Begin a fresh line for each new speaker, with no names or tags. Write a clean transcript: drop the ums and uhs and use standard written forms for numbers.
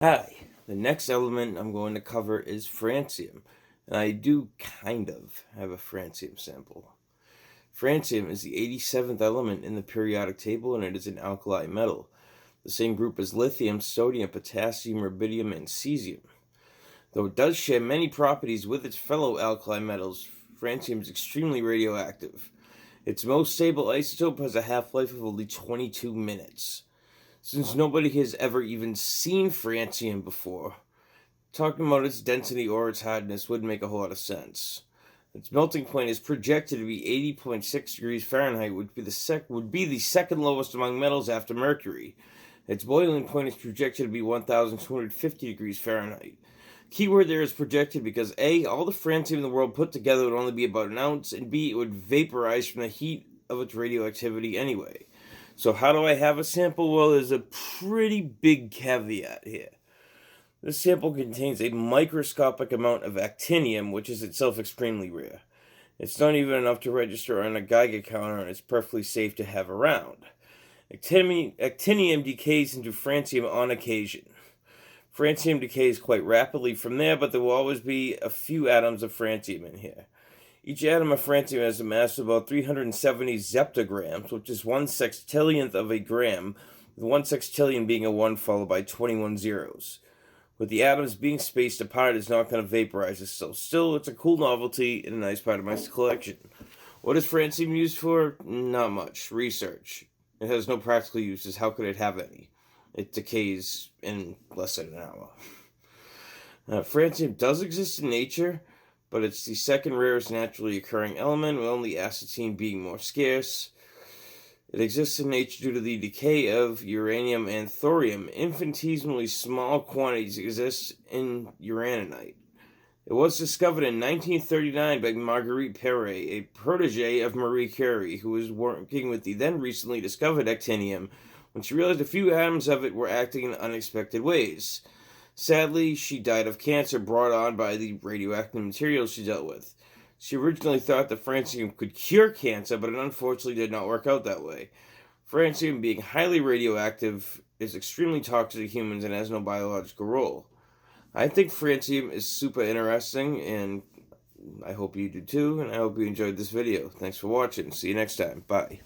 Hi, the next element I'm going to cover is francium, and I do kind of have a francium sample. Francium is the 87th element in the periodic table, and it is an alkali metal, the same group as lithium, sodium, potassium, rubidium, and cesium. Though it does share many properties with its fellow alkali metals, francium is extremely radioactive. Its most stable isotope has a half-life of only 22 minutes. Since nobody has ever even seen francium before, talking about its density or its hardness would make a whole lot of sense. Its melting point is projected to be 80.6 degrees Fahrenheit, which would be the second lowest among metals after mercury. Its boiling point is projected to be 1,250 degrees Fahrenheit. Keyword there is projected because A, all the francium in the world put together would only be about an ounce, and B, it would vaporize from the heat of its radioactivity anyway. So how do I have a sample? Well, there's a pretty big caveat here. This sample contains a microscopic amount of actinium, which is itself extremely rare. It's not even enough to register on a Geiger counter, and it's perfectly safe to have around. Actinium decays into francium on occasion. Francium decays quite rapidly from there, but there will always be a few atoms of francium in here. Each atom of francium has a mass of about 370 zeptograms, which is 1/60th of a gram, with 1/60th being a 1 followed by 21 zeros. With the atoms being spaced apart, it's not going to vaporize itself. Still, it's a cool novelty and a nice part of my collection. What is francium used for? Not much. Research. It has no practical uses. How could it have any? It decays in less than an hour. Francium does exist in nature, but it's the second rarest naturally occurring element, with only acetine being more scarce. It exists in nature due to the decay of uranium and thorium. Infinitesimally small quantities exist in uraninite. It was discovered in 1939 by Marguerite Perret, a protege of Marie Curie, who was working with the then recently discovered actinium when she realized a few atoms of it were acting in unexpected ways. Sadly, she died of cancer brought on by the radioactive materials she dealt with. She originally thought that francium could cure cancer, but it unfortunately did not work out that way. Francium, being highly radioactive, is extremely toxic to humans and has no biological role. I think francium is super interesting, and I hope you do too, and I hope you enjoyed this video. Thanks for watching. See you next time. Bye.